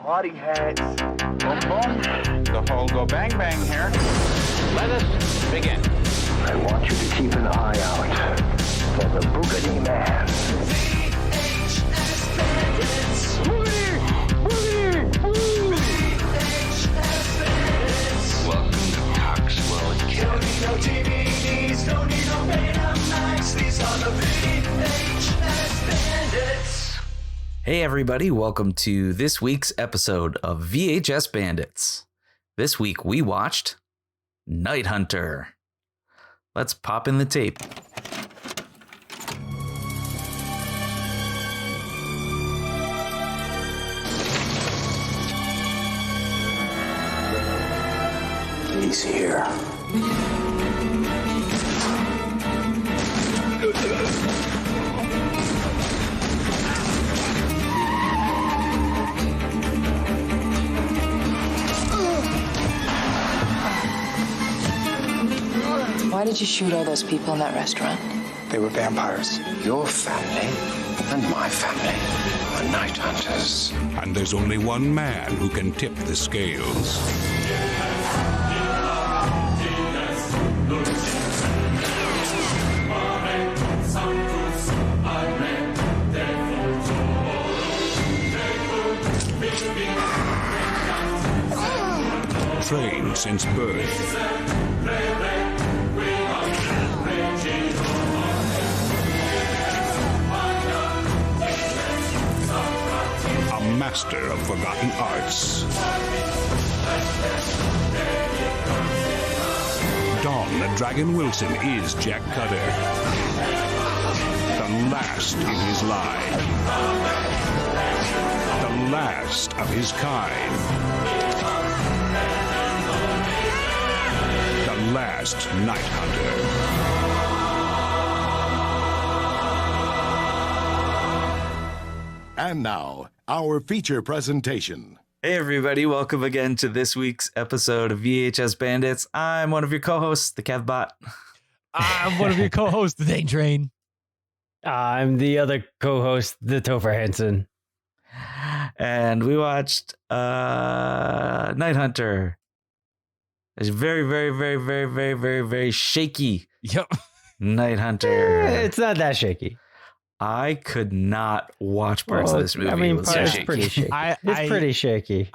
party hats. Boom, boom. The whole go bang bang here. Let us begin. I want you to keep an eye out for the Boogity Man. Welcome to Coxwell Academy. No DVDs, don't need no Betamax. These are the VHS Bandits. Hey everybody, welcome to this week's episode of VHS Bandits. This week we watched Night Hunter. Let's pop in the tape. He's here. Why did you shoot all those people in that restaurant? They were vampires. Your family and my family are night hunters. And there's only one man who can tip the scales. Trained since birth. A master of forgotten arts. Don the Dragon Wilson is Jack Cutter. The last in his line. The last of his kind. The last Night Hunter. And now, our feature presentation. Hey everybody, welcome again to this week's episode of VHS Bandits. I'm one of your co-hosts, the Kevbot. I'm one of your co-hosts, the Dane Train. I'm the other co-host, the Topher Hansen. And we watched Night Hunter. It's very shaky. Yep. Night Hunter. It's not that shaky. I could not watch parts of this movie. I mean, it's so it's shaky. pretty shaky. It's pretty shaky.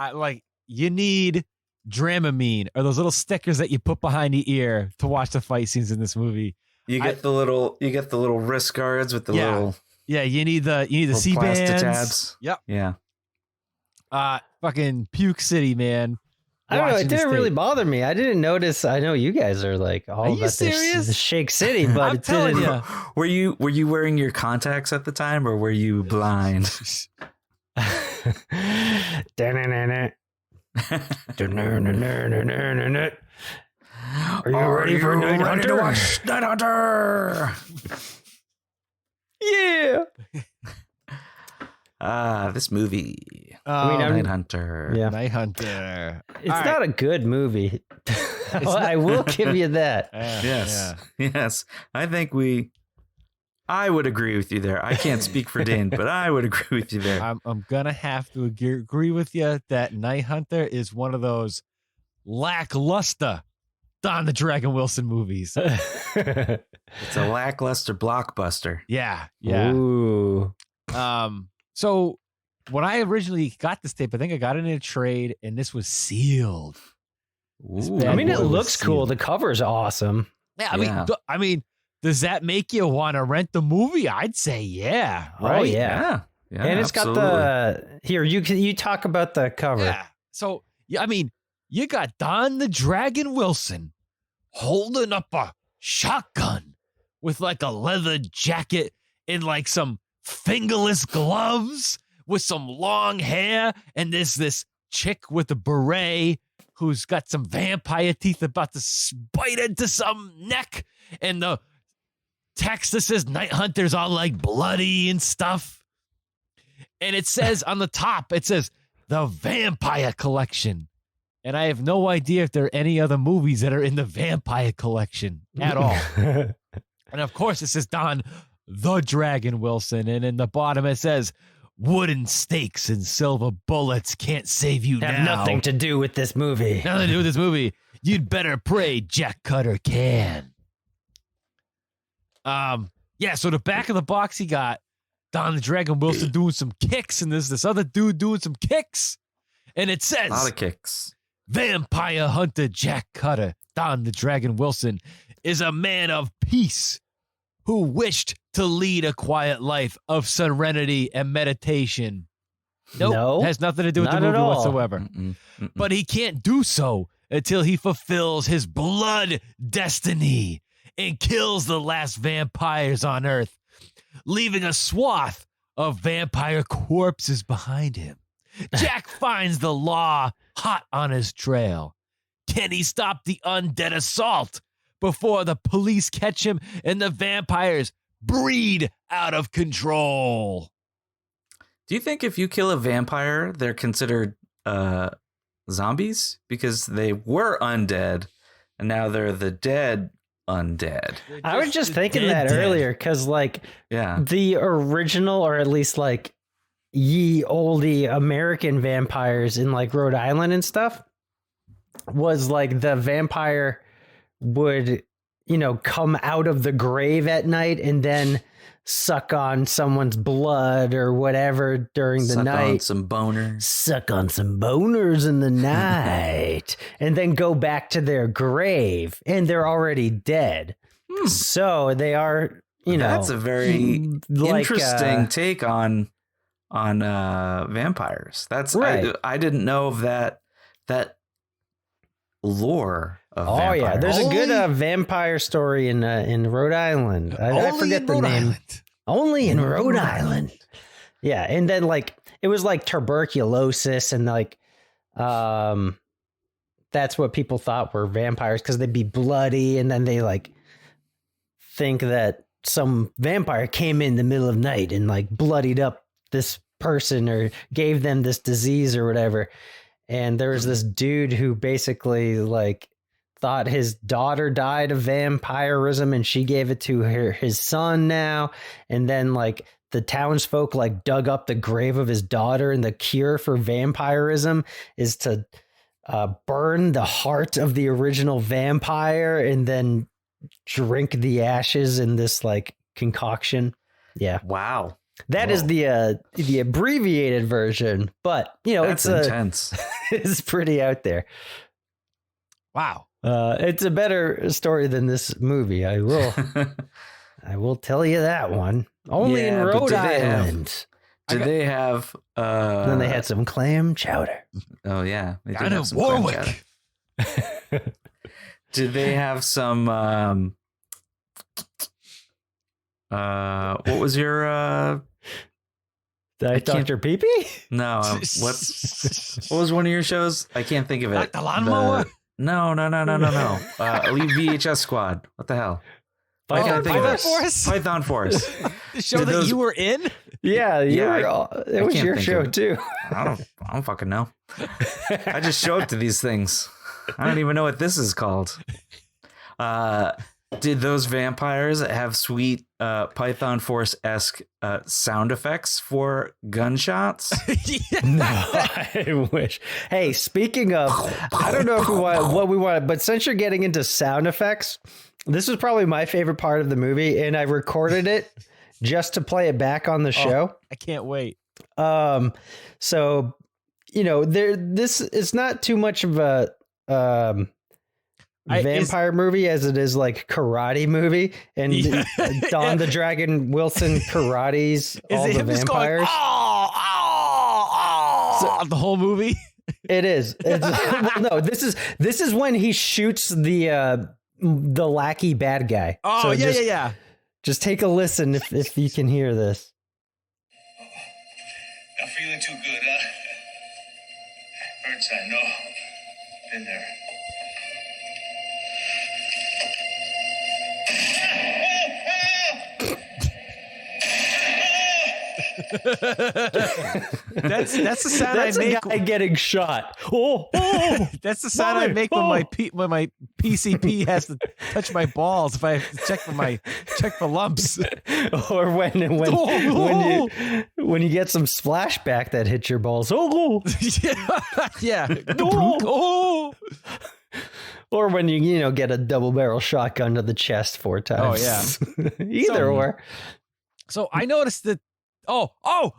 You need Dramamine or those little stickers that you put behind the ear to watch the fight scenes in this movie. You get the little wrist guards with the little you need the C-bands. tabs. Yep. Yeah. Fucking Puke City, man. I don't know. It didn't really bother me. I didn't notice. I know you guys are like all about the Shake City, but I'm telling you. Were you wearing your contacts at the time, or were you blind? Are you ready for Night Hunter? To watch Night Hunter? Yeah. This movie. Night Hunter. Yeah. Night Hunter. It's not a good movie. I will give you that. Yes. I think I would agree with you there. I can't speak for Dane, but I would agree with you there. I'm going to have to agree with you that Night Hunter is one of those lackluster Don the Dragon Wilson movies. It's a lackluster blockbuster. Yeah. Ooh. So when I originally got this tape, I think I got it in a trade, and this was sealed. I mean, it looks cool. The cover's awesome. Yeah, I mean, does that make you want to rent the movie? I'd say yeah. Right? Oh yeah. And it's absolutely. got you talk about the cover. Yeah. So I mean, you got Don the Dragon Wilson holding up a shotgun with like a leather jacket and like some fingerless gloves with some long hair, and there's this chick with a beret who's got some vampire teeth about to bite into some neck, and the text that says Night Hunter's all like bloody and stuff, and it says on the top, it says the Vampire Collection, and I have no idea if there are any other movies that are in the Vampire Collection at all. And of course it says Don the Dragon Wilson, and in the bottom it says, wooden stakes and silver bullets can't save you Have now. nothing to do with this movie. Nothing to do with this movie. You'd better pray Jack Cutter can. Yeah, so the back of the box, he got Don the Dragon Wilson doing some kicks, and there's this other dude doing some kicks. And it says, A lot of kicks. Vampire Hunter Jack Cutter, Don the Dragon Wilson, is a man of peace who wished to lead a quiet life of serenity and meditation. Nope, No, has nothing to do with the not at movie all. whatsoever. But he can't do so until he fulfills his blood destiny and kills the last vampires on Earth, leaving a swath of vampire corpses behind him. Jack finds the law hot on his trail. Can he stop the undead assault before the police catch him and the vampires breed out of control? Do you think if you kill a vampire, they're considered zombies? Because they were undead, and now they're the dead undead. I was just thinking that earlier because, like, the original, or at least like ye oldie American vampires in like Rhode Island and stuff, was like the vampire would, you know, come out of the grave at night and then suck on someone's blood or whatever during the night. Suck on some boners. Suck on some boners in the night. And then go back to their grave. And they're already dead. So they are, you know. That's a very like, interesting take on vampires. That's right. I didn't know of that lore of vampires. Yeah, there's a good vampire story in Rhode Island. I forget the name. Only in Rhode Island. Yeah, and then like it was like tuberculosis and like that's what people thought were vampires because they'd be bloody, and then they like think that some vampire came in the middle of night and like bloodied up this person or gave them this disease or whatever. And there was this dude who basically like thought his daughter died of vampirism and she gave it to his son now. And then like the townsfolk like dug up the grave of his daughter, and the cure for vampirism is to burn the heart of the original vampire and then drink the ashes in this like concoction. Yeah. Wow. That is the abbreviated version, but you know, that's it's intense. It's pretty out there. Wow. It's a better story than this movie. I will tell you that one. Only in Rhode Island. Did they have then they had some clam chowder. Oh yeah. They did Out have of some clam Warwick. chowder. Did they have some what was your Dr. Pee-Pee? No, what was one of your shows? I can't think of it. Like the lawnmower? No. Elite VHS Squad. What the hell? Python Force? Python Force. The show that you were in? Yeah, it was your show too. I don't fucking know. I just show up to these things. I don't even know what this is called. Did those vampires have sweet Python Force-esque sound effects for gunshots? No, I wish. Hey, speaking of, I don't know if we want what we want, but since you're getting into sound effects, this was probably my favorite part of the movie, and I recorded it just to play it back on the show. I can't wait. So, you know, this is not too much of a vampire movie as it is like karate movie, and Don the Dragon Wilson karates all the vampires. So, the whole movie. It is. No, this is when he shoots the lackey bad guy. Oh, so yeah. Just take a listen if you can hear this. Not feeling too good, huh? Hurts, I know. Been there. That's the sound That's I a make. guy getting shot. That's the sound I make when my PCP has to touch my balls if I have to check for lumps. Or when you get some splashback that hits your balls. Yeah. Or when you get a double barrel shotgun to the chest 4 times. Oh yeah. Either or. So I noticed that. Oh!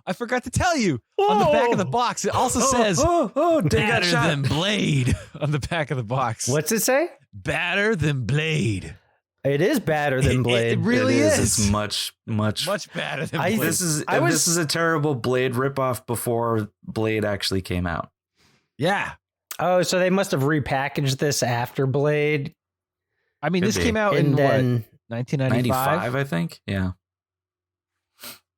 I forgot to tell you. On the back of the box, it also says "Better than Blade" on the back of the box. What's it say? Better than Blade. It is better than Blade. It really is. It's much better than Blade. This is a terrible Blade ripoff before Blade actually came out. Yeah. Oh, so they must have repackaged this after Blade. I mean, this came out in what, 1995, I think. Yeah.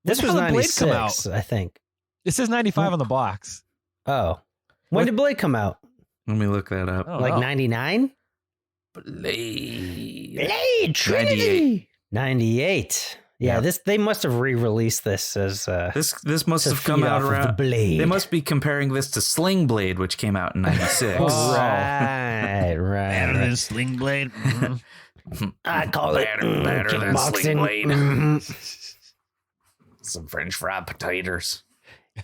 This was 96, I think. It says 95 on the box. Oh. When did Blade come out? Let me look that up. Like 99? Blade Trinity. 98. Yeah, they must have re-released this as this must have come out around. They must be comparing this to Sling Blade, which came out in 96. Right. Better than Sling Blade. Mm-hmm. I call it better than Sling Blade. Mm-hmm. Some French fry potatoes.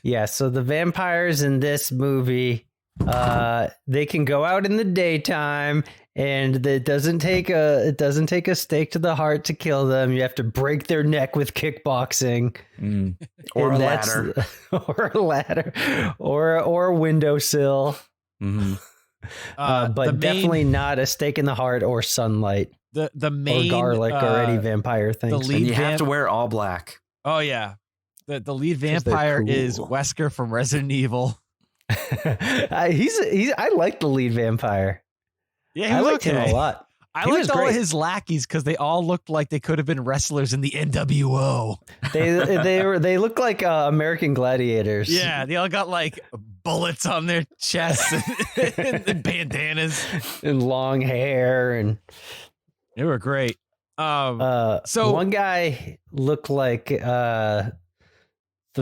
Yeah, so the vampires in this movie, they can go out in the daytime, and it doesn't take a stake to the heart to kill them. You have to break their neck with kickboxing, or a ladder, or a ladder, or a windowsill. Mm-hmm. But definitely not a stake in the heart or sunlight. The main or garlic or any vampire thing. And you have to wear all black. Oh yeah, the lead vampire is Wesker from Resident Evil. I like the lead vampire. Yeah, I liked him a lot. I liked all of his lackeys because they all looked like they could have been wrestlers in the NWO. They looked like American Gladiators. Yeah, they all got like bullets on their chests and bandanas and long hair, and they were great. So one guy looked like the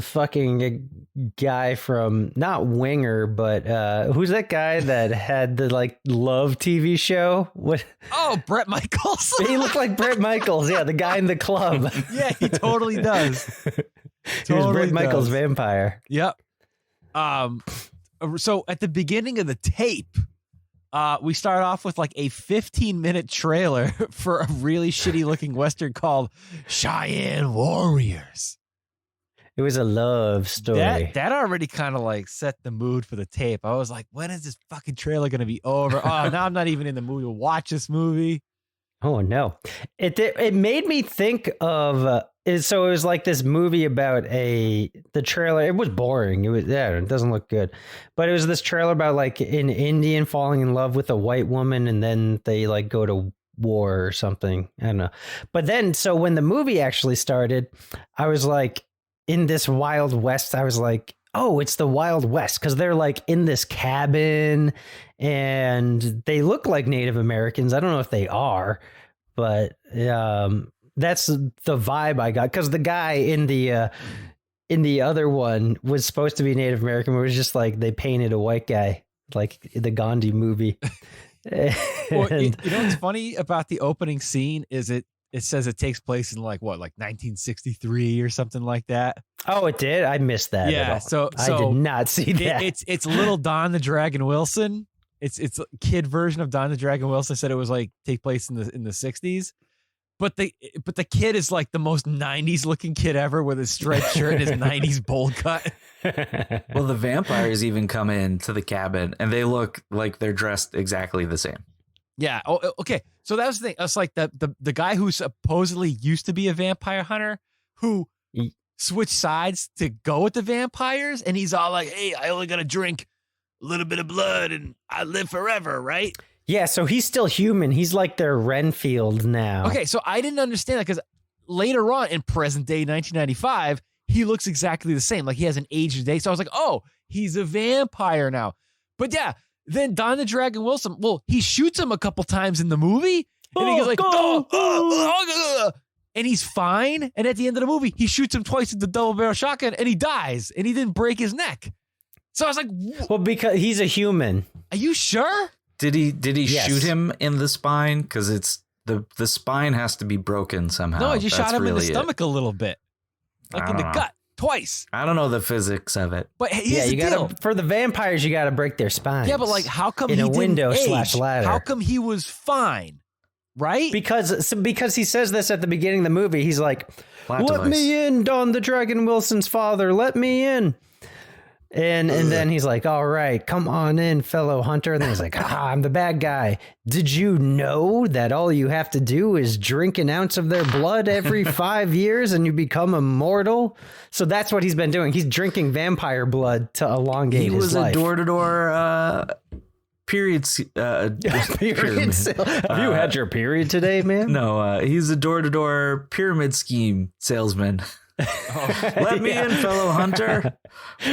fucking guy from not Winger, but who's that guy that had the like Love TV show? What? Oh, Bret Michaels. He looked like Bret Michaels. Yeah, the guy in the club. Yeah, he totally does. He was Bret Michaels' vampire. Yep. So at the beginning of the tape, we start off with like a 15-minute trailer for a really shitty looking Western called Cheyenne Warriors. It was a love story. That already kind of like set the mood for the tape. I was like, when is this fucking trailer going to be over? Oh, now I'm not even in the mood to watch this movie. Oh no. It made me think of so it was like this movie about the trailer. It was boring. It doesn't look good. But it was this trailer about like an Indian falling in love with a white woman, and then they like go to war or something. I don't know. But then so when the movie actually started, I was like, in this Wild West, I was like, oh, it's the Wild West, because they're like in this cabin and they look like Native Americans. I don't know if they are, but that's the vibe I got, because the guy in the other one was supposed to be Native American, but it was just like they painted a white guy, like the Gandhi movie. Well, you know what's funny about the opening scene is it says it takes place in like 1963 or something like that. Oh, it did? I missed that. Yeah, so I did not see that. It's little Don the Dragon Wilson. It's a kid version of Don the Dragon Wilson. Said it was like take place in the 60s. But the kid is like the most 90s looking kid ever with his striped shirt and his 90s bowl cut. Well, the vampires even come into the cabin and they look like they're dressed exactly the same. Yeah. Oh, okay. So that was the thing. It's like the guy who supposedly used to be a vampire hunter who switched sides to go with the vampires. And he's all like, hey, I only got to drink a little bit of blood and I live forever. Right. Yeah. So he's still human. He's like their Renfield now. Okay. So I didn't understand that because later on in present day 1995, he looks exactly the same. Like he hasn't aged a day. So I was like, oh, he's a vampire now. But yeah. Then Don the Dragon Wilson, well, he shoots him a couple times in the movie, and he goes like, and he's fine. And at the end of the movie, he shoots him twice with the double barrel shotgun and he dies and he didn't break his neck. So I was like, well, because he's a human. Are you sure? Did he Yes. shoot him in the spine? Because it's the spine has to be broken somehow. No, I just shot him in the really it. stomach a little bit, like in the gut twice. I don't know the physics of it. But here's the deal. For the vampires, you gotta break their spines. Yeah, but like, how come in he a didn't window age? /ladder? How come he was fine? Right? Because he says this at the beginning of the movie. He's like, Flat "Let device. me in, Don the Dragon Wilson's father. Let me in." And then he's like, "All right, come on in, fellow hunter." And then he's like, I'm the bad guy. Did you know that all you have to do is drink an ounce of their blood every 5 years and you become immortal? So that's what he's been doing. He's drinking vampire blood to elongate his life. He was a door-to-door period. Period. Have you had your period today, man? No, he's a door-to-door pyramid scheme salesman. Let me in, fellow hunter.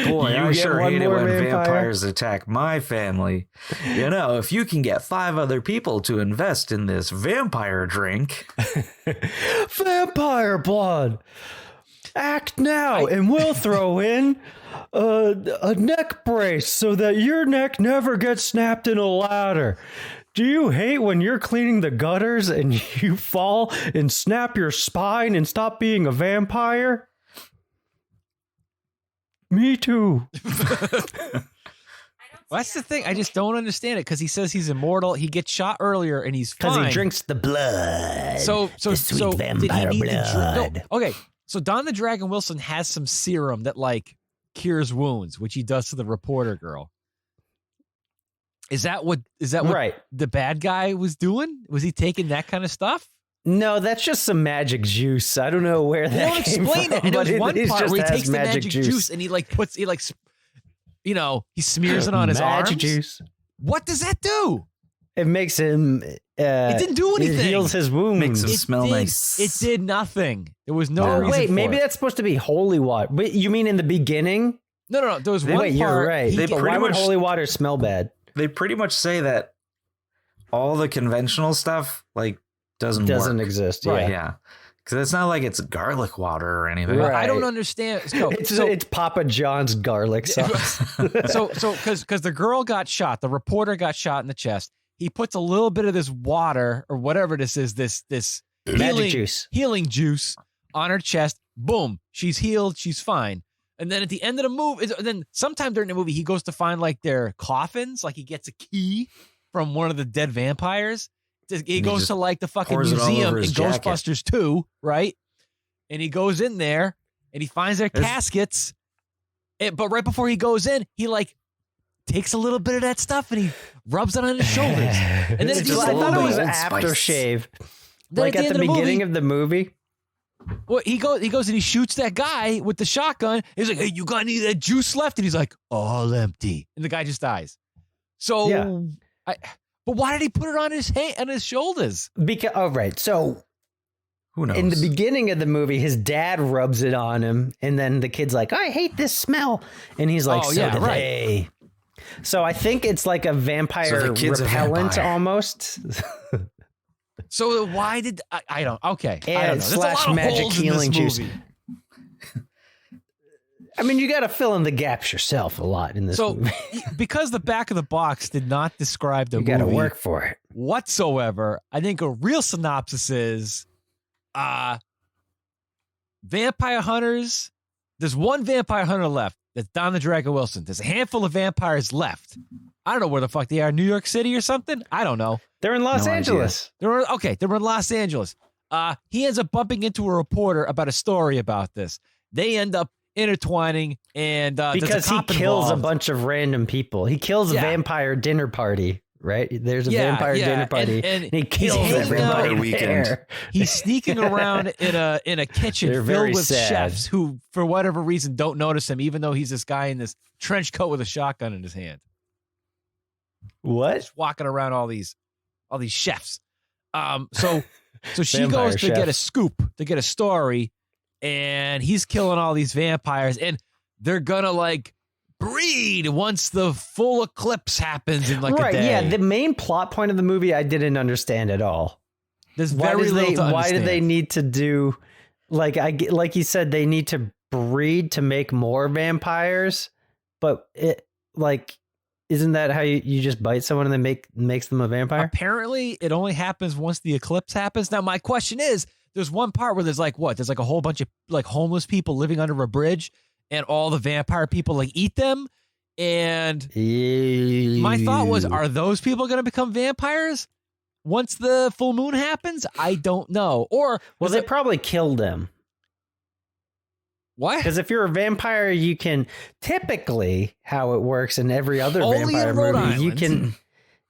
Boy, You I get sure one hate it more when vampire. vampires attack my family. You know, if you can get 5 other people to invest in this vampire drink. Vampire blood. Act now, and we'll throw in a neck brace so that your neck never gets snapped in a ladder. Do you hate when you're cleaning the gutters and you fall and snap your spine and stop being a vampire? Me too. Well, that's the thing. I just don't understand it because he says he's immortal. He gets shot earlier and he's fine. Because he drinks the blood. So the sweet vampire did he need blood. no, okay, so Don the Dragon Wilson has some serum that like cures wounds, which he does to the reporter girl. Is that what Right. the bad guy was doing? Was he taking that kind of stuff? No, that's just some magic juice. I don't know where They that don't came explain from. it. And but there's one it part just where he has takes the magic juice and he smears it on his arms. Magic juice. What does that do? It makes him. It didn't do anything. It heals his wounds. Makes him smell nice. It did nothing. There was no Oh, reason wait, for maybe it. that's supposed to be holy water. But you mean in the beginning? No. There was one Wait, part. you're right. They But pretty why would much- holy water smell bad? They pretty much say that all the conventional stuff like doesn't work. exist. Right, Yeah. yeah. Because it's not like it's garlic water or anything. Right. I don't understand. It's Papa John's garlic sauce. So because the girl got shot, the reporter got shot in the chest. He puts a little bit of this water or whatever this is, this Magic healing juice on her chest. Boom, she's healed. She's fine. And then at the end of the movie, then sometime during the movie, he goes to find like their coffins. Like he gets a key from one of the dead vampires. He goes to like the fucking pours it all museum over in his jacket. Ghostbusters 2, right? And he goes in there and he finds their caskets. But right before he goes in, he like takes a little bit of that stuff and he rubs it on his shoulders. And then at the I end of thought the it was movie, aftershave. Then Like at the at end the of the beginning movie- of the movie. well, he goes and he shoots that guy with the shotgun. He's like, "Hey, you got any of that juice left?" And he's like, "All empty." And the guy just dies. So, Yeah. but why did he put it on his shoulders? Because right. So Who knows? in the beginning of the movie, his dad rubs it on him, and then the kid's like, "I hate this smell," and he's like, Oh, "So yeah, do right. they." So I think it's like a vampire So the kid's a repellent vampire. almost. So why did I don't? Okay, I don't know. And There's a lot slash of magic holes in healing this juice. movie. I mean, you got to fill in the gaps yourself a lot in this So movie. because the back of the box did not describe the You got to movie work for it. whatsoever, I think a real synopsis is vampire hunters. There's one vampire hunter left. That's Don the Dragon Wilson. There's a handful of vampires left. I don't know where the fuck they are. New York City or something? I don't know. They're in Los No idea. Angeles. They're in Los Angeles. He ends up bumping into a reporter about a story about this. They end up intertwining and there's Because a he cop kills involved. a bunch of random people. He kills a Yeah. vampire dinner party, right? There's a Yeah, vampire yeah. dinner party, And and he he's kills hanging everybody out- weekend. there. He's sneaking around in a kitchen They're filled very with sad. chefs who, for whatever reason, don't notice him, even though he's this guy in this trench coat with a shotgun in his hand, What? just walking around all these chefs. So she Vampire goes to get a chefs. scoop, to get a story, and he's killing all these vampires, and they're gonna like breed once the full eclipse happens in like a Right, day. yeah. The main plot point of the movie I didn't understand at all. There's very little to why do understand. they need to do like you said they need to breed to make more vampires, but it like isn't that how you just bite someone and then makes them a vampire? Apparently, it only happens once the eclipse happens. Now, my question is, there's one part where there's like what? There's like a whole bunch of like homeless people living under a bridge, and all the vampire people like eat them. And my thought was, are those people going to become vampires once the full moon happens? I don't know. Or well, they probably killed them. What? Because if you're a vampire, you can typically how it works in every other Only vampire in Rhode movie.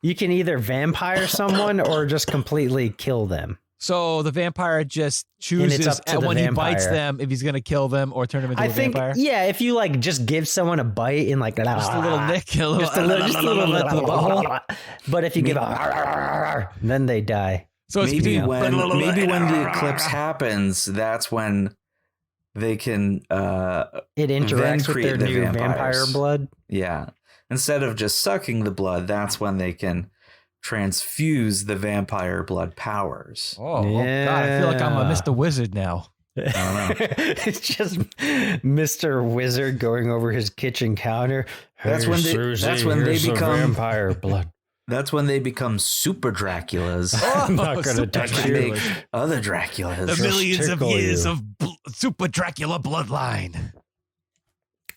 You can either vampire someone or just completely kill them. So the vampire just chooses up to the when he vampire. bites them if he's going to kill them or turn them into a vampire. Yeah, if you like just give someone a bite and like just a little nick, just a little bit to the butthole. But if you give then they die. So it's maybe between when the eclipse happens, that's when they can it interacts with their new vampire blood. Yeah. Instead of just sucking the blood, that's when they can transfuse the vampire blood powers. Oh God, I feel like I'm a Mr. Wizard now. I don't know. It's just Mr. Wizard going over his kitchen counter. That's when they become vampire blood. That's when they become super Draculas. I'm not going to touch you. Make other Draculas. The millions of years of super Dracula bloodline.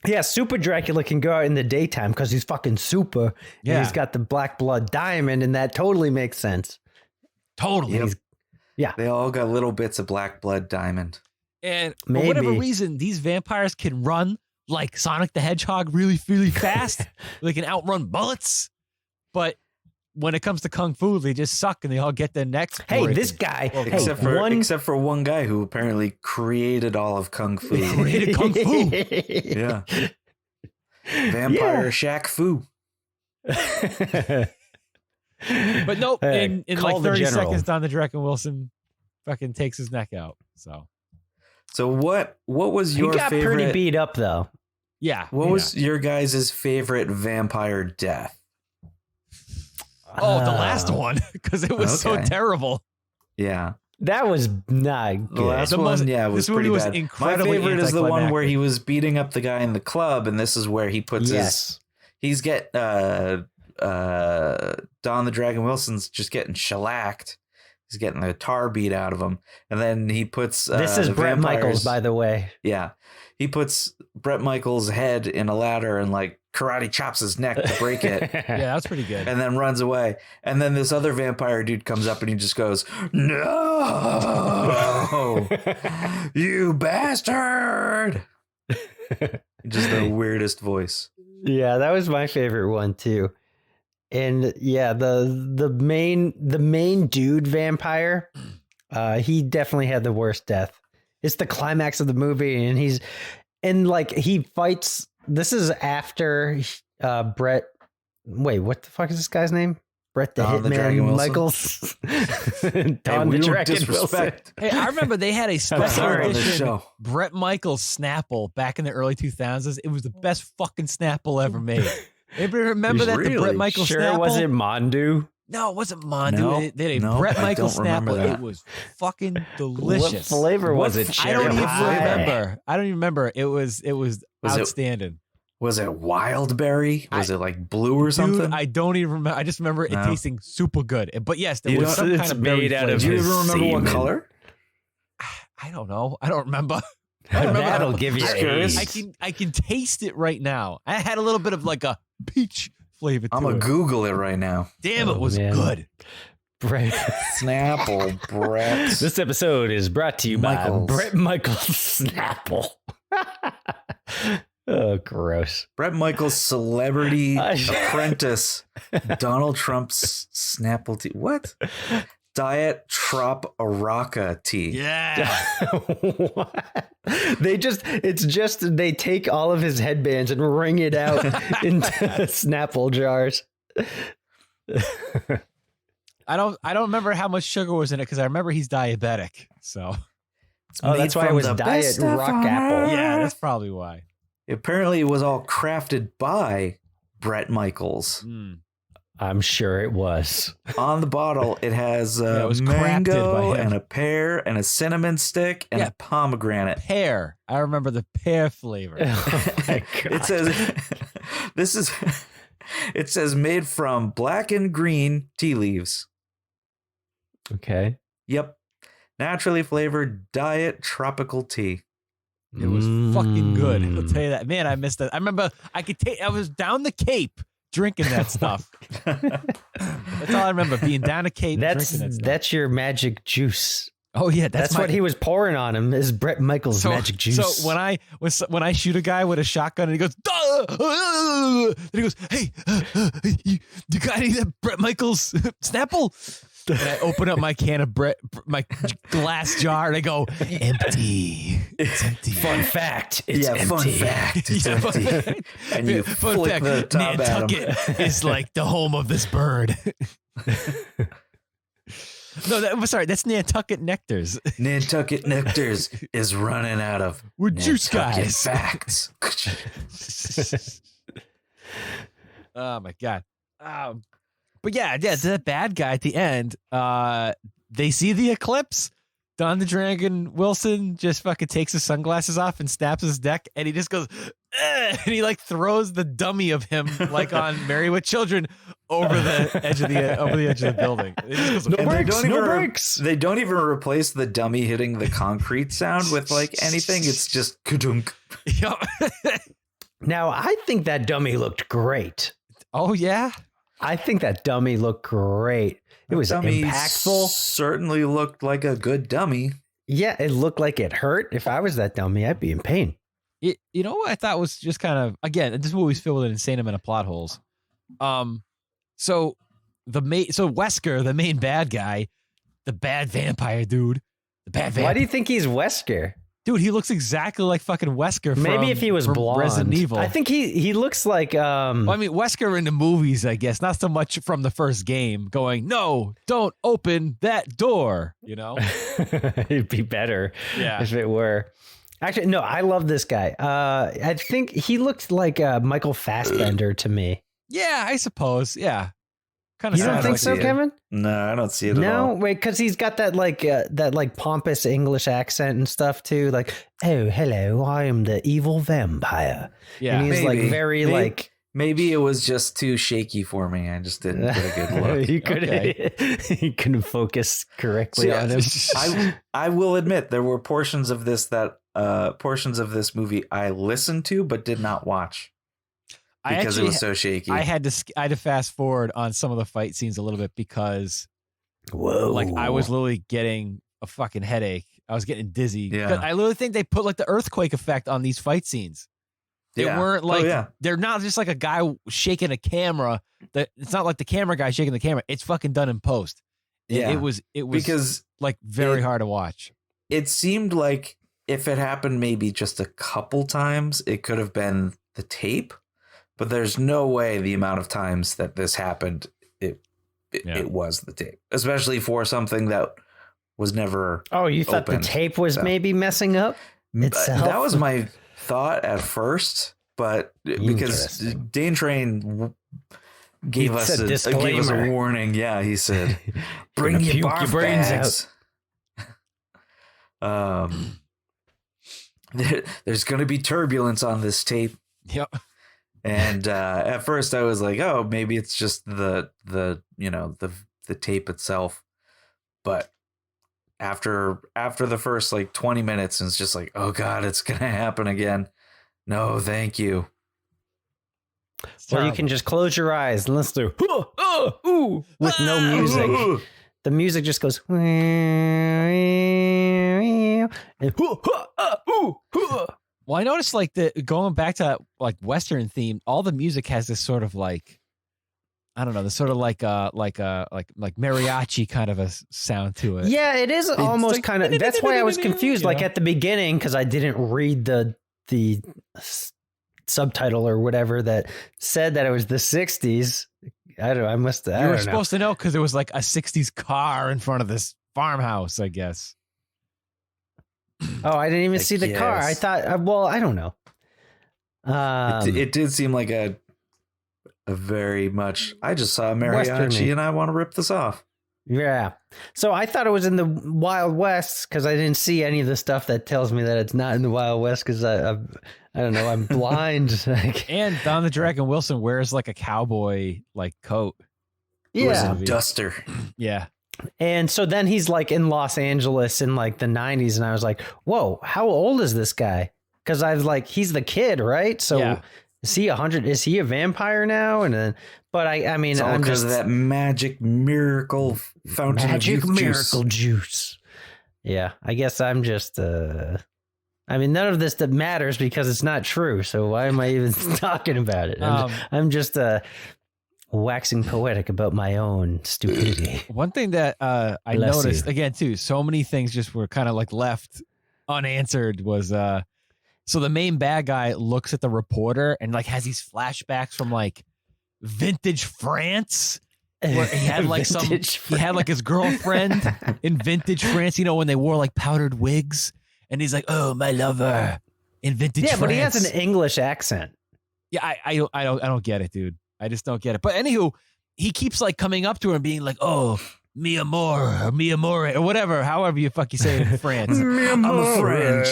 Yeah, Super Dracula can go out in the daytime because he's fucking super. Yeah. And he's got the black blood diamond, and that totally makes sense. Totally. Yep. They all got little bits of black blood diamond. And for whatever reason, these vampires can run like Sonic the Hedgehog really, really fast. They can outrun bullets. But when it comes to Kung Fu, they just suck and they all get their necks. Hey, this guy. Except for one guy who apparently created all of Kung Fu. Created Kung Fu. Yeah. Vampire Shaq Fu. But nope, in like 30 general. seconds, Don the Dragon Wilson fucking takes his neck out. So what was your he got favorite? pretty beat up though. Yeah. What was your guys' favorite vampire death? Oh, the last one, because it was so terrible. Yeah. That was not good. The last one, was this pretty movie was bad. My incredibly favorite is the one where anticlimactic. he was beating up the guy in the club, and this is where he puts he's Don the Dragon Wilson's just getting shellacked. He's getting the tar beat out of him, and then he puts this is Bret Michaels, by the way. Yeah, he puts Bret Michaels' head in a ladder and like karate chops his neck to break it. Yeah, that's pretty good. And then runs away. And then this other vampire dude comes up and he just goes, "No, you bastard!" Just the weirdest voice. Yeah, that was my favorite one too. And yeah, the main dude vampire, he definitely had the worst death. It's the climax of the movie, and he fights. This is after Bret. Wait, what the fuck is this guy's name? Bret the Hitman Michaels. Don the Dragon Wilson. Hey, I remember they had a special on this edition show. Bret Michaels Snapple back in the early 2000s. It was the best fucking Snapple ever made. Anybody remember that? The Bret Michaels Sure, Snapple? was it Mondu? No, it wasn't Mondu. No, They had a Bret Michaels Snapple. It was fucking delicious. What flavor was it? I don't even Cherry remember. I don't even remember. It was outstanding. Was it Wildberry? Was it like blue or something? Dude, I don't even remember. I just remember it tasting super good. But yes, there was some kind of berry flavor. Do you even remember what color? I don't know. I don't remember. That'll give you I can taste it right now. I had a little bit of like a peach flavor to I'm going it. to Google it right now. Damn, it was good. Bret. Snapple, Bret. This episode is brought to you Michaels. by Bret Michaels Snapple. Oh, gross. Bret Michaels Celebrity Apprentice Donald Trump's Snapple tea. What? Diet Trop Araca tea. Yeah. What? They take all of his headbands and wring it out into Snapple jars. I don't remember how much sugar was in it because I remember he's diabetic. So that's why it was Diet Rock Apple. yeah, that's probably why. Apparently, it was all crafted by Bret Michaels. I'm sure it was. On the bottle, it has it was crafted by mango him. and a pear and a cinnamon stick and a pomegranate. Pear. I remember the pear flavor. Oh my God. It says it says made from black and green tea leaves. Okay. Yep. Naturally flavored diet tropical tea. It was fucking good. I'll tell you that. Man, I missed it. I remember I was down the Cape drinking that stuff. That's all I remember, being down the Cape drinking that stuff. That's your magic juice. Oh yeah, that's what he was pouring on him is Bret Michael's magic juice. So when I shoot a guy with a shotgun and he goes, duh, and he goes, hey, you got any of that Bret Michael's Snapple? And I open up my can of my glass jar, and I go, empty. It's empty. Fun fact, it's empty. Fun fact, it's empty. And you flick the top at him. Nantucket is like the home of this bird. No, that's Nantucket Nectars. Nantucket Nectars is running out of juice guys. Facts. Oh my God. But yeah, the bad guy at the end, they see the eclipse. Don the Dragon Wilson just fucking takes his sunglasses off and snaps his neck, and he just goes, and he like throws the dummy of him like on Married with Children over the edge of the building. Goes, no brakes. They don't even replace the dummy hitting the concrete sound with like anything. It's just kadunk. Now I think that dummy looked great. Oh yeah. I think that dummy looked great. It was impactful. Certainly looked like a good dummy. Yeah, it looked like it hurt. If I was that dummy, I'd be in pain. You know what I thought was just kind of, again, this movie's filled with insane amount of plot holes. So Wesker, the main bad guy, the bad vampire dude, Why do you think he's Wesker? Dude, he looks exactly like fucking Wesker. Maybe if he was blonde. Resident Evil. I think he looks like. Well, I mean, Wesker in the movies, I guess, not so much from the first game. Going, no, don't open that door. You know, it'd be better if it were. Actually, no, I love this guy. I think he looks like Michael Fassbender to me. Yeah, I suppose. Yeah. Kind of. You don't think so, Kevin? No, I don't see it at all. No, wait, because he's got that pompous English accent and stuff too. Like, oh, hello, I am the evil vampire. Yeah, and he's like very like. Maybe it was just too shaky for me. I just didn't get a good look. He couldn't focus correctly on him. I will admit there were portions of this movie I listened to but did not watch. Because it was so shaky. I had to fast forward on some of the fight scenes a little bit because I was literally getting a fucking headache. I was getting dizzy. Yeah. I literally think they put like the earthquake effect on these fight scenes. They weren't like they're not just like a guy shaking a camera. It's not like the camera guy shaking the camera. It's fucking done in post. Yeah. It was because like very hard to watch. It seemed like if it happened maybe just a couple times, it could have been the tape. But there's no way the amount of times that this happened, it was the tape, especially for something that was never. Oh, you thought the tape was maybe messing up itself? That was my thought at first, but because Dane Train gave us a warning. Yeah, he said, "Bring your brains out." There's going to be turbulence on this tape. Yep. And at first I was like, oh, maybe it's just the tape itself. But after the first like 20 minutes, and it's just like, oh God, it's going to happen again. No, thank you. Or you can just close your eyes and listen to with no music. The music just goes. And well, I noticed like going back to that like Western theme, all the music has this sort of like, I don't know, this sort of like mariachi kind of a sound to it. Yeah, it is almost like, kind of. That's why I was confused. Like at the beginning, because I didn't read the subtitle or whatever that said that it was the 60s. I don't know. You were supposed to know because it was like a 60s car in front of this farmhouse, I guess. Oh, I didn't even see the car. I thought, well, I don't know. It did seem like a very much. I just saw a Western-y. mariachi and I want to rip this off. Yeah. So I thought it was in the Wild West because I didn't see any of the stuff that tells me that it's not in the Wild West because I don't know, I'm blind. And Don the Dragon Wilson wears like a cowboy like coat. Yeah. A duster. Yeah. And so then he's like in Los Angeles in like the 90s. And I was like, whoa, how old is this guy? Because I was like, he's the kid, right? So Yeah. is he 100? Is he a vampire now? And then, but I mean, It's all I'm because just of that magic fountain magic of youth miracle juice. Yeah, I guess I'm just. I mean, none of this that matters because it's not true. So why am I even talking about it? I'm just waxing poetic about my own stupidity. One thing that I Bless noticed you. again too, so many things just were kind of like left unanswered was so the main bad guy looks at the reporter and like has these flashbacks from like vintage France where he had like he had like his girlfriend in vintage France, you know, when they wore like powdered wigs, and he's like, "Oh, my lover," in vintage France. But he has an English accent. Yeah, I don't get it, dude. I just don't get it. But anywho, he keeps like coming up to her and being like, "Oh, mi amor, or whatever, however you say it in France." I'm a French.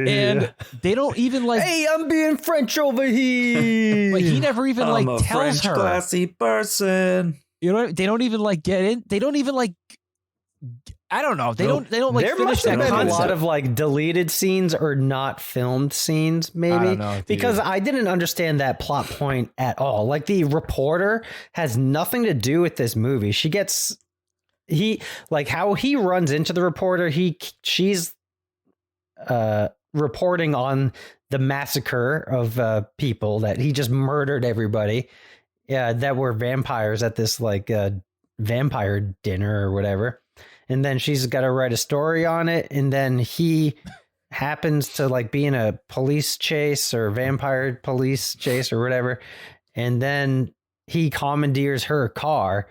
And they don't even like, hey, I'm being French over here. but he never even like I'm a tells French her. classy person. You know, they don't even like get in. They don't even like. I don't know. They don't like there finish must have that been concept. a lot of like deleted scenes or not filmed scenes, maybe. I don't know, dude. Because I didn't understand that plot point at all. Like the reporter has nothing to do with this movie. How he runs into the reporter. She's reporting on the massacre of people that he just murdered everybody. Yeah, that were vampires at this like vampire dinner or whatever. And then she's got to write a story on it. And then he happens to like be in a police chase or vampire police chase or whatever. And then he commandeers her car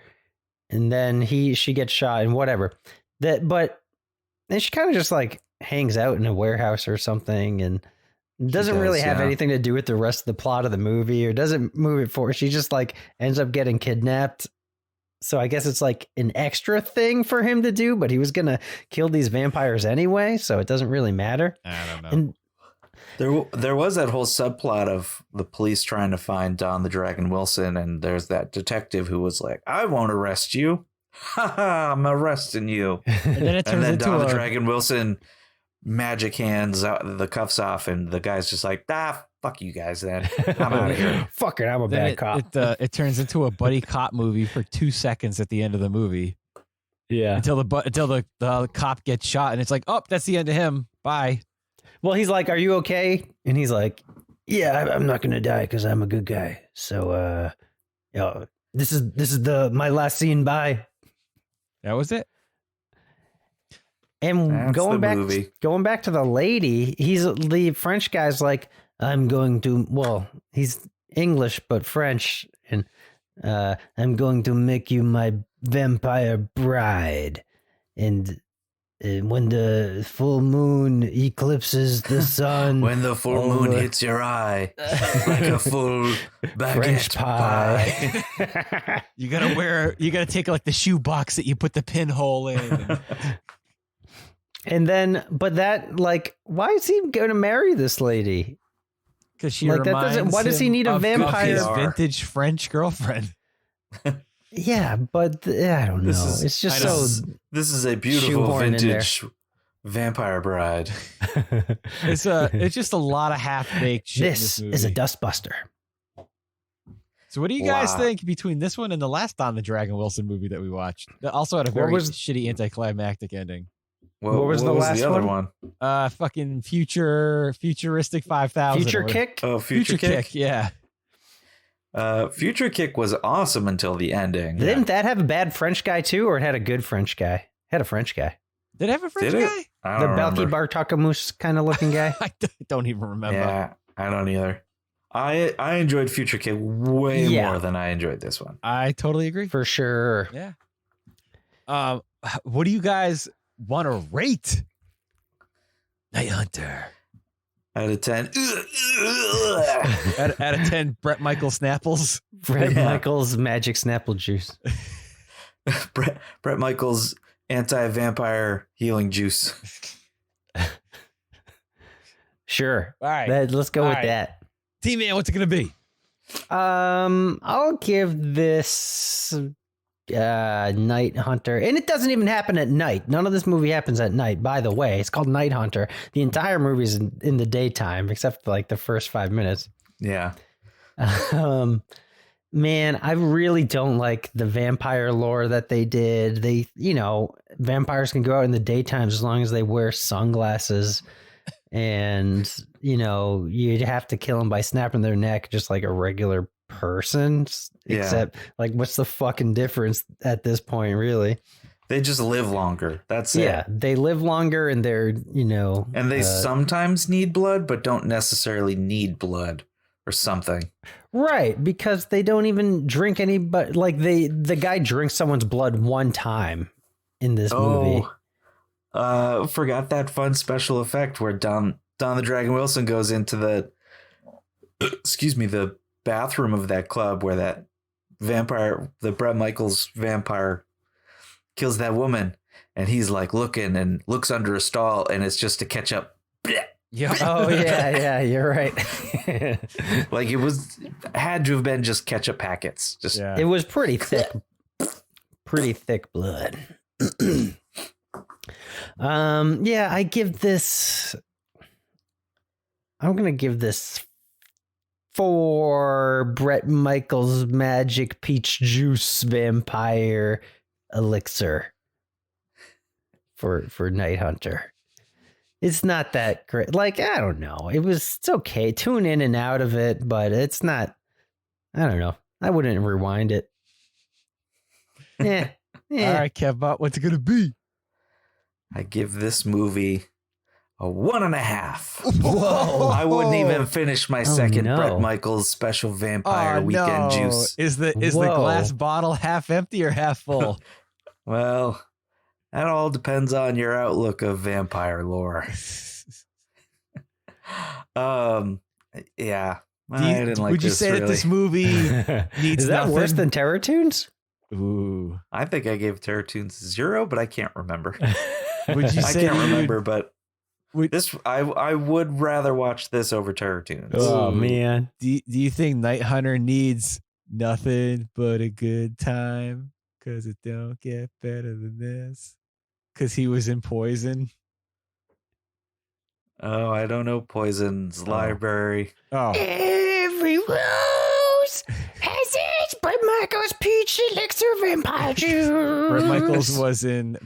and then she gets shot and whatever but then she kind of just like hangs out in a warehouse or something and doesn't really have anything to do with the rest of the plot of the movie or doesn't move it forward. She just like ends up getting kidnapped. So I guess it's like an extra thing for him to do, but he was going to kill these vampires anyway. So it doesn't really matter. I don't know. And There was that whole subplot of the police trying to find Don the Dragon Wilson, and there's that detective who was like, "I won't arrest you. Ha ha, I'm arresting you." And then it turns into Don the Dragon Wilson magic hands the cuffs off, and the guy's just like, fuck you guys then. I'm out of here. Fuck it, I'm a bad cop. It turns into a buddy cop movie for 2 seconds at the end of the movie. Yeah. Until the cop gets shot, and it's like, oh, that's the end of him. Bye. Well, he's like, "Are you okay?" And he's like, "Yeah, I'm not going to die because I'm a good guy. So, this is my last scene. Bye." That was it. And That's going the back to the lady, the French guy's like, he's English but French, and I'm going to make you my vampire bride, and when the full moon eclipses the sun, when the full moon hits your eye like a full baguette French pie. You gotta take like the shoe box that you put the pinhole in. And then, but that, like, why is he going to marry this lady? Because she like that doesn't. Why does he need a vampire? His vintage French girlfriend. Yeah, but I don't know. It's just This is a beautiful vintage vampire bride. It's just a lot of half-baked shit. This in this movie. is a dustbuster. So what do you guys think between this one and the last Don the Dragon Wilson movie that we watched? That also had a very shitty anticlimactic ending. What was the last one? Fucking futuristic 5000. Future Kick? Oh, Future Kick? Yeah. Future Kick was awesome until the ending. Didn't that have a bad French guy too, or it had a good French guy? It had a French guy. Did it have a French guy? I The don't Balky remember. Bartakamus kind of looking guy. I don't even remember. Yeah, I don't either. I enjoyed Future Kick way more than I enjoyed this one. I totally agree. For sure. Yeah. What do you guys want to rate Night Hunter? Out of 10. Out of 10 Bret Michael Snapples. Bret Michael's magic Snapple juice. Bret Michael's anti-vampire healing juice. Sure. All right. Let's go with that. T-Man, what's it going to be? I'll give this Night Hunter. And it doesn't even happen at night. None of this movie happens at night, by the way. It's called Night Hunter. The entire movie is in the daytime, except for like the first 5 minutes. Yeah. Man, I really don't like the vampire lore that they did. Vampires can go out in the daytime as long as they wear sunglasses. And, you'd have to kill them by snapping their neck just like a regular person. Yeah. Except, like, what's the fucking difference at this point, really? They just live longer. That's it. Yeah, they live longer and they're, And they sometimes need blood, but don't necessarily need blood or something. Right, because they don't even drink any, but like the guy drinks someone's blood one time in this movie. Forgot that fun special effect where Don the Dragon Wilson goes into the bathroom of that club where that vampire, the Bret Michaels vampire, kills that woman, and he's like looking and looks under a stall, and it's just to catch up. Yeah. Oh yeah, you're right. Like had to have been just ketchup packets. It was pretty thick blood. I'm gonna give this 4 Bret Michaels magic peach juice vampire elixir for Night Hunter. It's not that great. Like, I don't know. It's okay. Tune in and out of it, but it's not, I don't know. I wouldn't rewind it. Yeah. All right, Kev, what's it going to be? I give this movie a 1.5. Whoa. I wouldn't even finish my second Bret Michaels special vampire weekend juice. Is the glass bottle half empty or half full? Well, that all depends on your outlook of vampire lore. Yeah. I didn't like would you this, say really. that this movie needs Is that nothing? worse than Terror Tunes? Ooh. I think I gave Terror Tunes 0, but I can't remember. Would you say I can't remember, but this I would rather watch this over Terror Tunes. Oh man. Do you think Night Hunter needs nothing but a good time? Because it don't get better than this. Because he was in Poison. Oh, I don't know. Poison's Library. Oh. Every rose has its Bret Michaels peach elixir vampire juice. Bret Michaels was in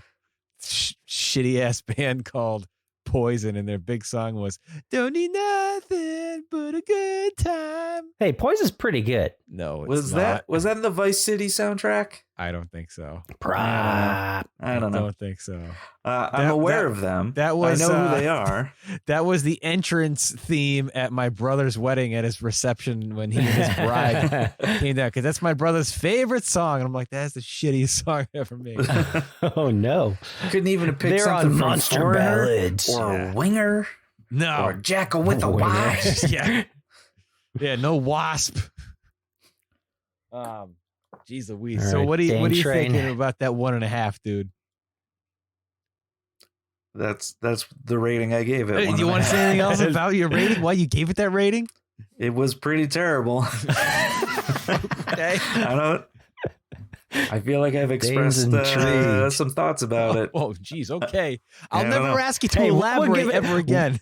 shitty ass band called Poison, and their big song was "Don't Need Nothing But a Good Time." Hey, Poison's pretty good. No, it's Was not. that in the Vice City soundtrack? I don't think so. I don't know. Don't think so. I'm aware of them. That was, I know who they are. That was the entrance theme at my brother's wedding at his reception when he and his bride came down, because that's my brother's favorite song. And I'm like, that's the shittiest song ever made. Oh no! Couldn't even pick They're something on from Monster Foreigner Ballads or Winger. No. Or Jackal with a Y. Yeah, no Wasp. Jeez Louise. All So right, what are you Train. thinking about that 1.5, dude? That's the rating I gave it. Do you want to say anything else about your rating? Why you gave it that rating? It was pretty terrible. Okay. I feel like I've expressed some thoughts about it. Oh, geez. Okay. I'll I don't never know. ask you to Hey, we'll elaborate give it- ever again.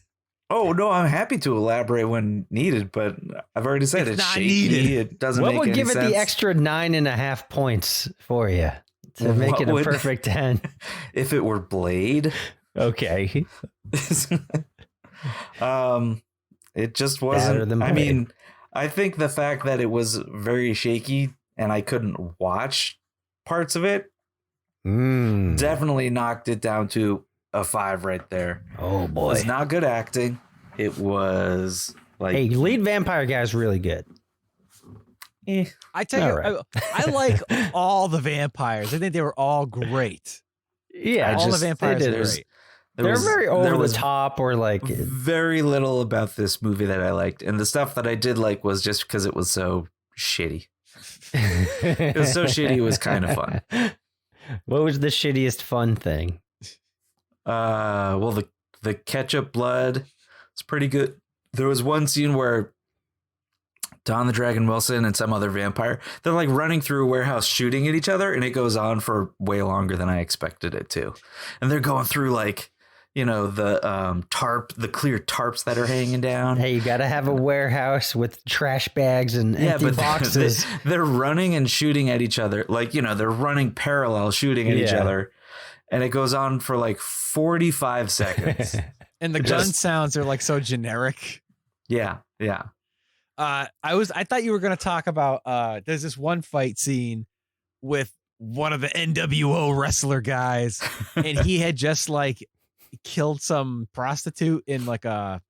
Oh no, I'm happy to elaborate when needed, but I've already said It's it's not shaky. needed. It doesn't What make would any give it sense. the extra 9.5 points for you to Well, make what it a would- perfect 10? If it were Blade, Okay. it just Better wasn't. than I Blade. mean, I think the fact that it was very shaky and I couldn't watch parts of it definitely knocked it down to a 5 right there. Oh It boy. was not good acting. It was like Hey, lead vampire guy's really good. I tell you, All right. I like all the vampires. I think they were all great. Yeah, all just- the vampires they are did. great. They're very over the was top or like very little about this movie that I liked, and the stuff that I did like was just because it was so shitty. It was so shitty. It was kind of fun. What was the shittiest fun thing? Well, the ketchup blood. It's pretty good. There was one scene where Don the Dragon Wilson and some other vampire, they're like running through a warehouse shooting at each other, and it goes on for way longer than I expected it to. And they're going through like, you know, the clear tarps that are hanging down. Hey, you got to have a warehouse with trash bags and empty boxes. They're running and shooting at each other. Like, you know, they're running parallel shooting at each other. And it goes on for like 45 seconds. And the gun sounds are like so generic. Yeah. Yeah. I thought you were going to talk about, there's this one fight scene with one of the NWO wrestler guys, and he had just like killed some prostitute in like a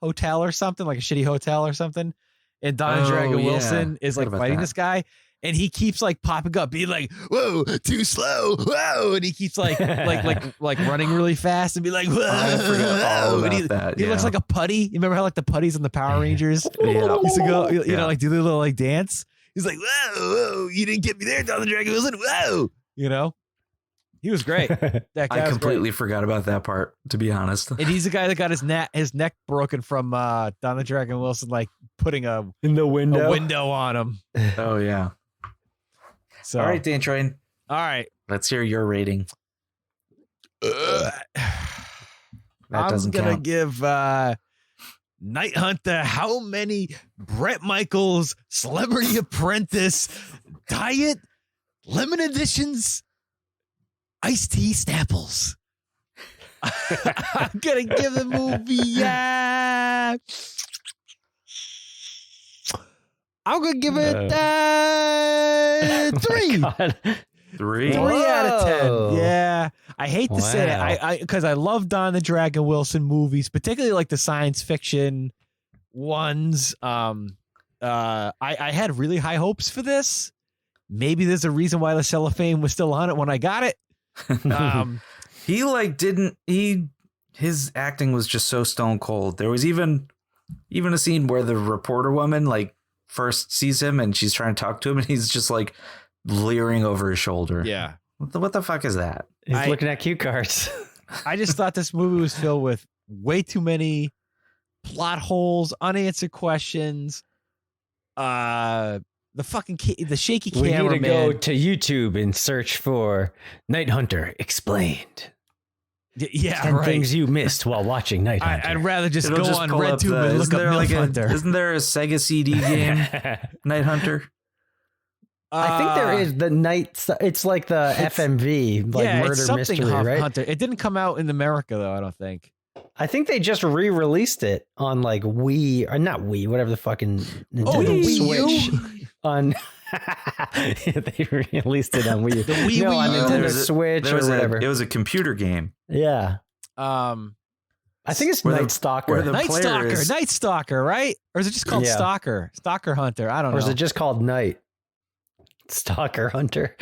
hotel or something, like a shitty hotel or something. And Don Dragon Wilson is like fighting this guy, and he keeps like popping up, being like, "Whoa, too slow, whoa!" And he keeps like running really fast and be like, "Whoa!" I forgot all about that. He looks like a putty. You remember how like the putties in the Power Rangers used to go, you know, like do the little like dance. He's like, "Whoa, whoa! You didn't get me there, Don the Dragon Wilson. Whoa!" You know, he was great. That guy I completely forgot about that part, to be honest. And he's the guy that got his neck broken from Don the Dragon Wilson, like putting a window on him. Oh yeah. So, all right, Dan Train. All right. Let's hear your rating. I'm going to give Night Hunter how many Bret Michael's Celebrity Apprentice Diet Limited Editions Iced Tea Snapples. I'm going to give the movie I'm going to give it 3. 3 out of 10. Yeah. I hate to say it. Because I love Don the Dragon Wilson movies, particularly like the science fiction ones. I had really high hopes for this. Maybe there's a reason why the cellophane was still on it when I got it. He like his acting was just so stone cold. There was even a scene where the reporter woman like first sees him and she's trying to talk to him, and he's just like leering over his shoulder. Yeah. What the fuck is that? He's looking at cue cards. I just thought this movie was filled with way too many plot holes, unanswered questions. The shaky camera. We need to go to YouTube and search for Night Hunter Explained. Yeah, 10 right. things you missed while watching Night Hunter. I'd rather just go on RedTube and look up Night Hunter. Isn't there a Sega CD game, Night Hunter? I think there is the night. It's like the FMV, like murder mystery, right? Hunter. It didn't come out in America though. I don't think. I think they just re-released it on like Wii or not Wii, whatever the fucking Nintendo Switch. On they released it on Wii. The Wii on Nintendo Switch or whatever. It was a computer game. Yeah. I think it's Night Stalker. Night Stalker, right? Or is it just called Stalker? Stalker Hunter. I don't know. Or is it just called Night Stalker Hunter?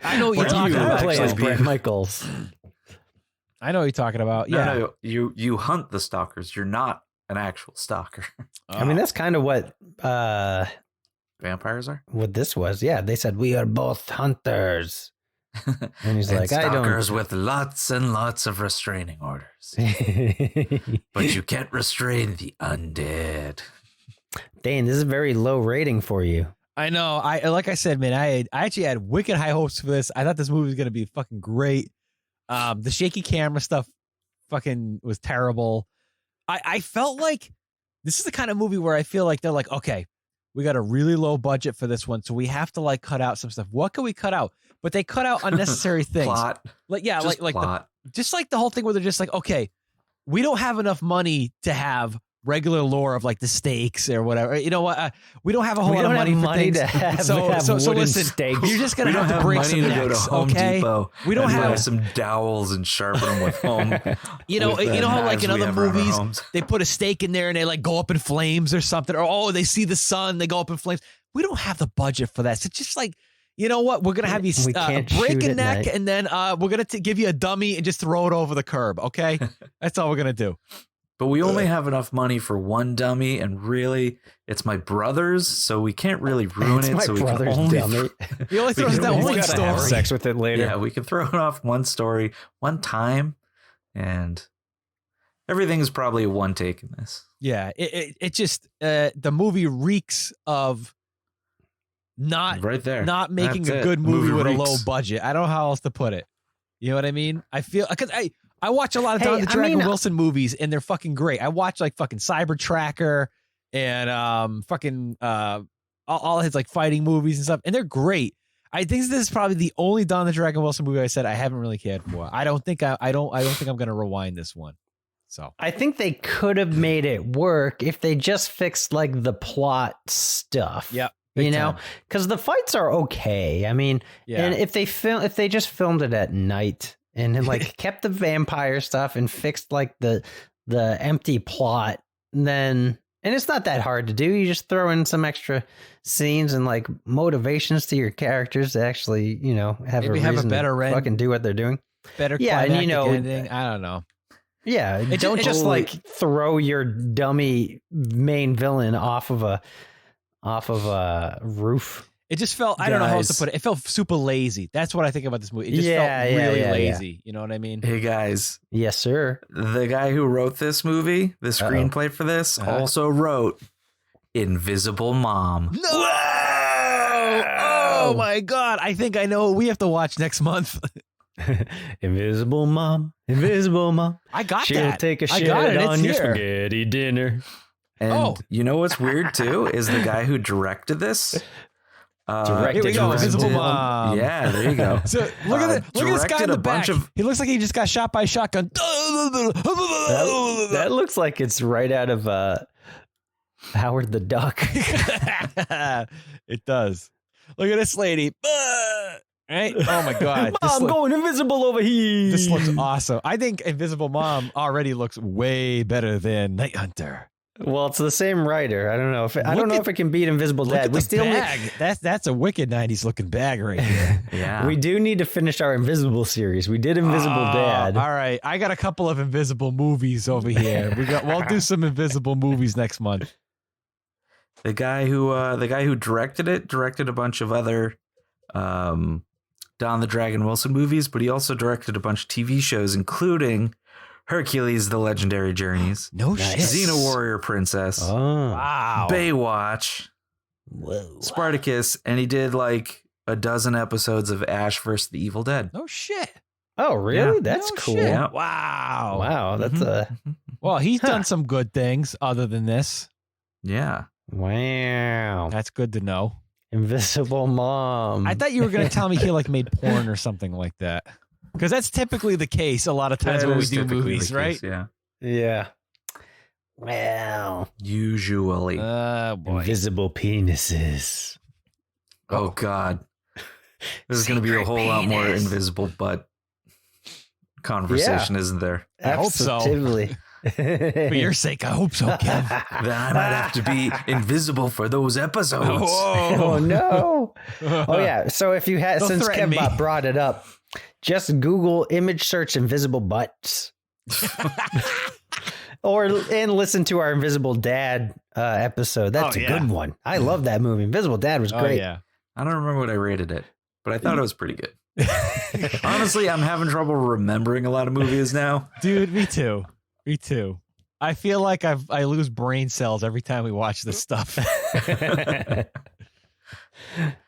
I know what you're talking about. Play as Bret Michaels. I know what you're talking about. Yeah. No, you hunt the stalkers. You're not an actual stalker. I mean, that's kind of what vampires are. What this was. Yeah, they said we are both hunters. And he's like, stalkers with lots and lots of restraining orders. But you can't restrain the undead. Dane, this is a very low rating for you. I know. Like I said, man, I actually had wicked high hopes for this. I thought this movie was going to be fucking great. The shaky camera stuff fucking was terrible. I felt like this is the kind of movie where I feel like they're like, okay, we got a really low budget for this one, so we have to like cut out some stuff. What can we cut out? But they cut out unnecessary things. Plot. Like yeah, just like plot. Just like the whole thing where they're just like, okay, we don't have enough money to have regular lore of like the stakes or whatever. You know what? We don't have a whole lot of money for things. So listen, stakes. You're just gonna have to break some necks, go to Home Depot. We don't have some dowels and sharpen them with home. You know how like in other movies they put a stake in there and they like go up in flames or something, or they see the sun, they go up in flames. We don't have the budget for that. So just like, you know what? We're gonna have you break a neck, and then we're gonna give you a dummy and just throw it over the curb. Okay, that's all we're gonna do. But we only have enough money for one dummy, and really, it's my brother's, so we can't really ruin It's it. my so we brother's can only dummy. He only throws down one gotta have story. sex with it later. Yeah, we can throw it off one story, one time, and everything is probably a one take in this. Yeah, it just the movie reeks of not Right there. not making That's a it. good The movie with reeks. a low budget. I don't know how else to put it. You know what I mean? I feel because I watch a lot of Don the Dragon Wilson movies, and they're fucking great. I watch like fucking Cyber Tracker and fucking all his like fighting movies and stuff, and they're great. I think this is probably the only Don the Dragon Wilson movie I said I haven't really cared for. I don't think I'm gonna rewind this one. So I think they could have made it work if they just fixed like the plot stuff. Yep. You know, because the fights are okay. I mean, and if they just filmed it at night and like kept the vampire stuff and fixed like the empty plot, then and it's not that hard to do. You just throw in some extra scenes and like motivations to your characters to actually, you know, have maybe a have reason a better to fucking do what they're doing. Better, yeah, and you know, ending. I don't know. Yeah, don't just like throw your dummy main villain off of a roof. It just felt, I don't know how else to put it. It felt super lazy. That's what I think about this movie. It just felt really lazy. You know what I mean? Hey guys. Yes, sir. The guy who wrote this movie, the screenplay for this, also wrote Invisible Mom. No! Oh my God. I think I know what we have to watch next month. Invisible Mom. Invisible Mom. I got She'll that. take a I shit got it. on It's your here. spaghetti dinner. And you know what's weird too is the guy who directed this. Directed Here we go, Invisible Mom. Yeah, there you go. So look at this guy in the back. Of, he looks like he just got shot by a shotgun. That looks like it's right out of Howard the Duck. It does. Look at this lady. Right? Oh my God. I'm going invisible over here. This looks awesome. I think Invisible Mom already looks way better than Night Hunter. Well, it's the same writer. I don't know if it can beat Invisible Look Dad. at We the still bag. That's a wicked 90s looking bag right here. Yeah. We do need to finish our Invisible series. We did Invisible Dad. All right. I got a couple of Invisible movies over here. We'll do some Invisible movies next month. The guy who directed it directed a bunch of other Don the Dragon Wilson movies, but he also directed a bunch of TV shows, including Hercules: The Legendary Journeys, Xena Warrior Princess, Wow, Baywatch, Spartacus, and he did like a dozen episodes of Ash vs. the Evil Dead. No shit. Oh, really? Yeah. That's No cool. shit. Yeah. Wow. Wow, that's Well, he's done some good things other than this. Yeah. wow. That's good to know. Invisible Mom. I thought you were going to tell me he like made porn or something like that. Because that's typically the case a lot of times That when we is do typically movies, the right? case, yeah. Yeah. Well, Usually. Boy. invisible penises. Oh God. There's going to be a whole lot more invisible butt conversation, isn't there? I hope so. Absolutely. For your sake, I hope so, Kev. Then I might have to be invisible for those episodes. Oh no. Oh yeah. So if you had, Don't since threaten me. Kev brought it up, just Google image search invisible butts. And listen to our Invisible Dad episode. That's a good one. I love that movie. Invisible Dad was great. Yeah. I don't remember what I rated it, but I thought it was pretty good. Honestly, I'm having trouble remembering a lot of movies now. Dude, me too. Me too. I feel like I lose brain cells every time we watch this stuff.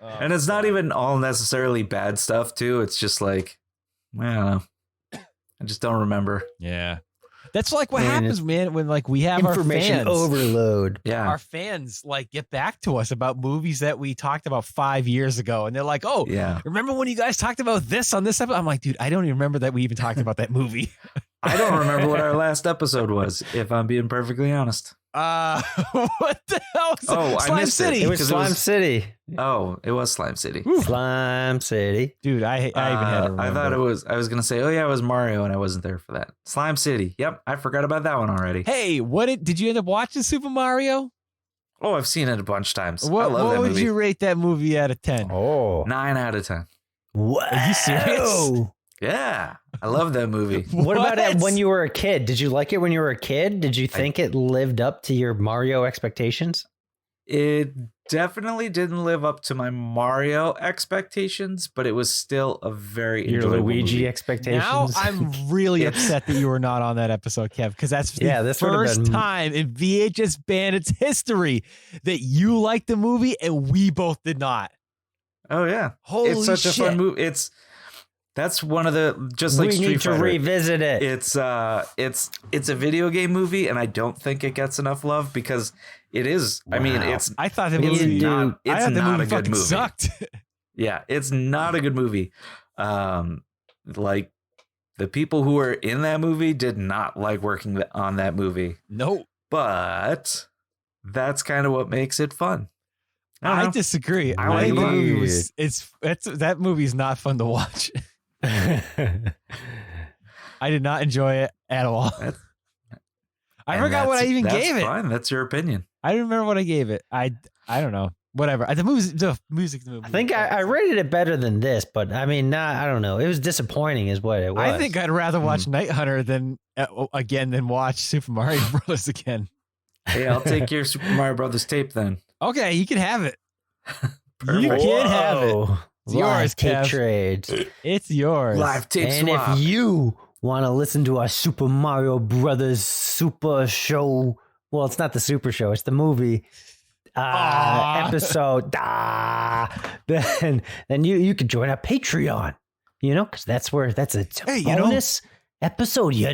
And it's not even all necessarily bad stuff, too. It's just like, I don't know. I just don't remember. Yeah. That's like what happens, man, when like we have information our fans. overload. Yeah. Our fans like get back to us about movies that we talked about 5 years ago. And they're like, oh, Yeah. remember when you guys talked about this on this episode? I'm like, dude, I don't even remember that we even talked about that movie. I don't remember what our last episode was, if I'm being perfectly honest. What the hell is Oh, I Slime missed City. It was Slime City. Oh, it was Slime City. Slime City. Dude, I even had to remember. I thought I was going to say, oh yeah, it was Mario, and I wasn't there for that. Slime City. Yep, I forgot about that one already. Hey, did you end up watching Super Mario? Oh, I've seen it a bunch of times. I What love that would movie. you rate that movie out of 10? Oh. 9 out of 10. Wow. Are you serious? Yeah. I love that movie. What about it when you were a kid? Did you like it when you were a kid? Did you think it lived up to your Mario expectations? It definitely didn't live up to my Mario expectations, but it was still a very Your enjoyable Luigi movie. expectations. Now I'm really upset that you were not on that episode, Kev, because that's the first time in VHS Bandits history that you liked the movie and we both did not. Oh yeah, Holy it's such shit. a fun movie. That's one of the just like we Street need to Fighter. revisit it. It's a video game movie, and I don't think it gets enough love because it is. I mean, it's. I thought the it's movie. not. I It's thought the not movie a good fucking movie. sucked. Yeah, it's not a good movie. Like the people who were in that movie did not like working on that movie. Nope. But that's kind of what makes it fun. I disagree. I like the it. movie was, that movie's not fun to watch. I did not enjoy it at all. I forgot what I even gave it. That's fine. That's your opinion. I don't remember what I gave it. I don't know. Whatever. The music. I think I rated it better than this, but I mean, I don't know. It was disappointing, is what it was. I think I'd rather watch Night Hunter than watch Super Mario Bros. Again. Hey, I'll take your Super Mario Brothers tape then. Okay, you can have it. Perfect. You can have it. It's yours, tape Kev. trades. It's yours. Live tape And swap. if you want to listen to our Super Mario Brothers Super Show, well, it's not the Super Show, it's the movie episode. Then you could join our Patreon. Because that's a bonus episode. Hey,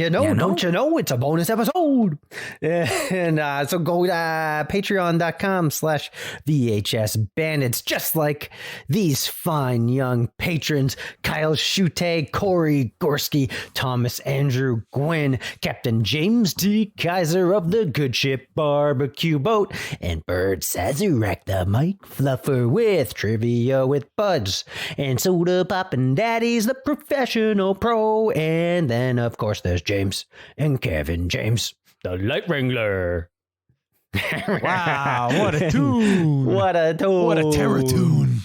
don't you know it's a bonus episode? And so go to patreon.com/VHS Bandits, just like these fine young patrons: Kyle Schute, Corey Gorski, Thomas Andrew Gwynn, Captain James D. Kaiser of the Good Ship Barbecue Boat, and Bird Sazerac the Mike Fluffer with Trivia with Buds, and Soda Poppin' Daddy's the Professional Pro, and then of course there's James and Kevin James, the Light Wrangler. Wow, what a tune. What a tune. What a terror tune.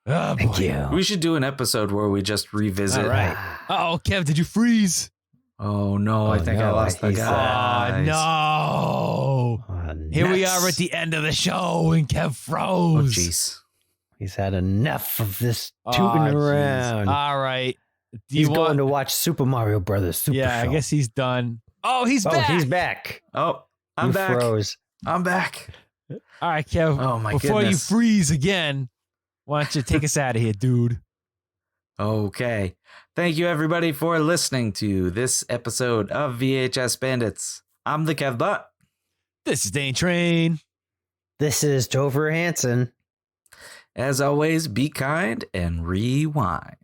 Oh, Thank boy. you. We should do an episode where we just revisit. All right. Oh, Kev, did you freeze? Oh no, I think I lost the he's- guy. Oh, no. Here we are at the end of the show, and Kev Oh froze. jeez. He's had enough of this Oh, tooting jeez. around. All right. Do He's you going want- to watch Super Mario Brothers Super Yeah, Show. I guess he's done. Oh, he's back. He's back. Oh, I'm You back. froze. I'm back. All right, Kev. Oh my Before goodness. you freeze again, why don't you take us out of here, dude? Okay. Thank you everybody for listening to this episode of VHS Bandits. I'm the Kev Butt. This is Dane Train. This is Dover Hansen. As always, be kind and rewind.